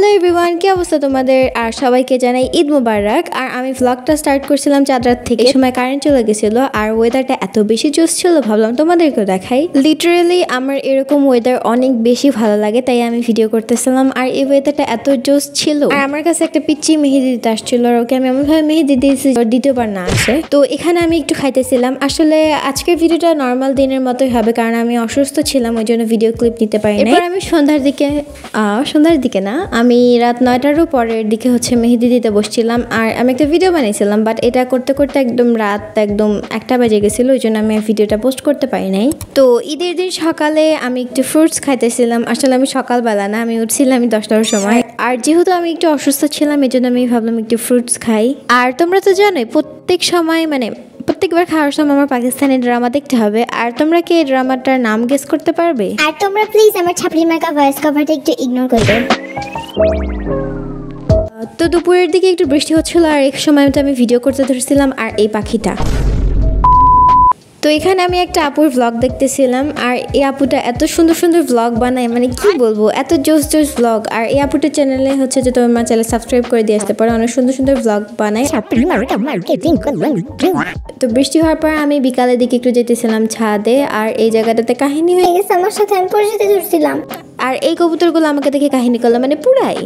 Hello everyone, কি অবস্থা তোমাদের? আর সবাইকে জানাই ঈদ মুবারক। আর আমি ভ্লগটা স্টার্ট করছিলাম চাঁদ রাত থেকে। এই সময় কারেন্ট চলে গেছিল আর ওয়েদারটা এত বেশি জোস ছিল, ভাবলাম তোমাদেরকেও দেখাই। লিটারেলি আমার এরকম ওয়েদার অনেক বেশি ভালো লাগে, তাই আমি ভিডিও করতেছিলাম। আর এই ওয়েদারটা এত জোস ছিল। আর আমার কাছে একটা পিচ্চি মেহেদি দিতে আসছিল, আর ওকে আমি এমনভাবে মেহেদি দিয়েছি দ্বিতীয়বার না আসে। তো এখানে আমি একটু খাইতেছিলাম। আসলে আজকের ভিডিওটা নর্মাল দিনের মতোই হবে, কারণ আমি অসুস্থ ছিলাম, ওই জন্য ভিডিও ক্লিপ নিতে পারি না। এবার আমি সন্ধ্যার দিকে না, আমি রাত 9টারও পরের দিকে মেহেদি দিতে বসছিলাম। আর আমি একটা ভিডিও বানিয়েছিলাম, বাট এটা করতে করতে রাত 1টা বেজে গেছিলো, ওই জন্য আমি ভিডিওটা পোস্ট করতে পারি নাই। তো ঈদের দিন সকালে আমি একটু ফ্রুটস খাইতেছিলাম। আসলে আমি সকালবেলা না, আমি উঠছিলাম 10টার সময়। আর যেহেতু আমি একটু অসুস্থ ছিলাম, এই জন্য আমি ভাবলাম একটু ফ্রুটস খাই। আর তোমরা তো জানোই প্রত্যেকবার খাওয়ার সময় আমার পাকিস্তানি ড্রামা দেখতে হবে। আর তোমরা কি এই ড্রামাটার নাম গেস করতে পারবে? আর তোমরা প্লিজ আমার ছাপড়ি মার্কা ভয়েস কভারটা একটু ইগনোর করবে। তো দুপুরের দিকে একটু বৃষ্টি হচ্ছিল, আর এক সময় আমি ভিডিও করতে ধরছিলাম। আর এই পাখিটা, তো এখানে আমি একটা আপুর ভ্লগ দেখতেছিলাম। আর এই আপুটা এত সুন্দর সুন্দর ভ্লগ বানায়, মানে কি বলবো, এত জোস ভ্লগ। আর এই আপুটার চ্যানেলে যে তোমার চ্যানেল সাবস্ক্রাইব করে দিয়ে আসতে পারো, অনেক সুন্দর সুন্দর ভ্লগ বানায়। তো বৃষ্টি হওয়ার পর আমি বিকালের দিকে একটু যেতেছিলাম ছাদে। আর এই জায়গাটাতে কাহিনী হয়ে গেছে আমার সাথে, আমি পরে যেতে ধরছিলাম। আর এই কবুতরগুলো আমাকে দেখে কাহিনী করলো, মানে পুরাই।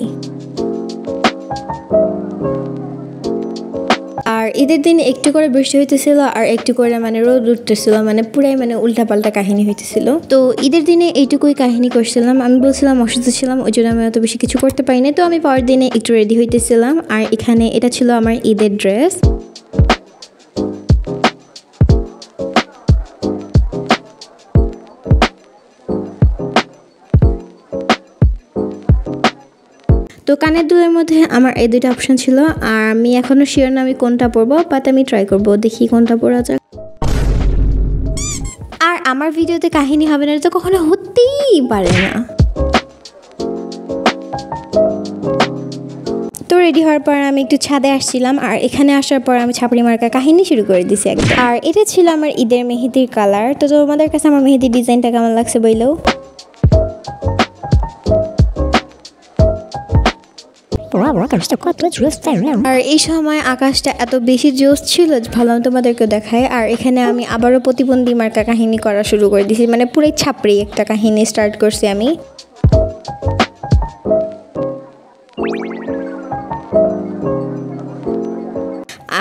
আর ঈদের দিন একটু করে বৃষ্টি হইতেছিল, আর একটু করে রোদ উঠতেছিল, পুরাই উল্টাপাল্টা কাহিনী হইতেছিল। তো ঈদের দিনে এইটুকুই কাহিনী করছিলাম। আমি বলছিলাম অসুস্থ ছিলাম, ওই জন্য আমি অত বেশি কিছু করতে পারিনি। তো আমি পরের দিনে একটু রেডি হইতেছিলাম। আর এখানে এটা ছিল আমার ঈদের ড্রেস। তো কানের দুলের মধ্যে আমার এই দুইটা অপশন ছিল। আর আমি এখনো শিওর না আমি কোনটা পরবো, বাট আমি ট্রাই করবো, দেখি কোনটা পরা যাক। আর আমার ভিডিওতে কাহিনী হবে না, তো কখনো হতেই পারে না। তো রেডি হওয়ার পর আমি একটু ছাদে আসছিলাম। আর এখানে আসার পর আমি ছাপড়ি মার্কা কাহিনী শুরু করে দিছি একদম। আর এটা ছিল আমার ঈদের মেহেদির কালার। তো তোমাদের কাছে আমার মেহেদির ডিজাইনটা কেমন লাগছে বললেও। আর এই সময় আকাশটা এত বেশি জোস ছিল, ভাবলাম তোমাদেরকে দেখায়। আর এখানে আমি আবারও প্রতিবন্ধী মার্কা কাহিনী করা শুরু করে দিয়েছি, পুরোই ছাপড়ি একটা কাহিনী স্টার্ট করছি আমি।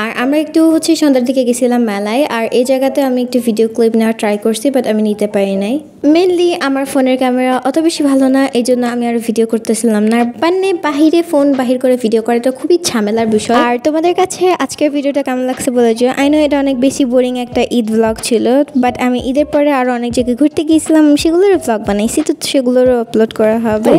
আর আমরা একটু সন্ধ্যার দিকে গেছিলাম মেলায়। আর এই জায়গাতে আমি একটু ভিডিও ক্লিপ নেওয়ার ট্রাই করছি, বাট আমি নিতে পারি নাই। মেনলি আমার ফোনের ক্যামেরা অত বেশি ভালো না, এই জন্য আমি আর ভিডিও করতেছিলাম না। বাহিরে ফোন বাহির করে ভিডিও করাটা খুবই ঝামেলার বিষয়। আর তোমাদের কাছে আজকের ভিডিওটা কেমন লাগছে বলে যে, আই নো এটা অনেক বেশি বোরিং একটা ঈদ ভ্লগ ছিল, বাট আমি ঈদের পরে আরো অনেক জায়গায় ঘুরতে গিয়েছিলাম, সেগুলোর ভ্লগ বানাইছি, তো সেগুলোরও আপলোড করা হবে।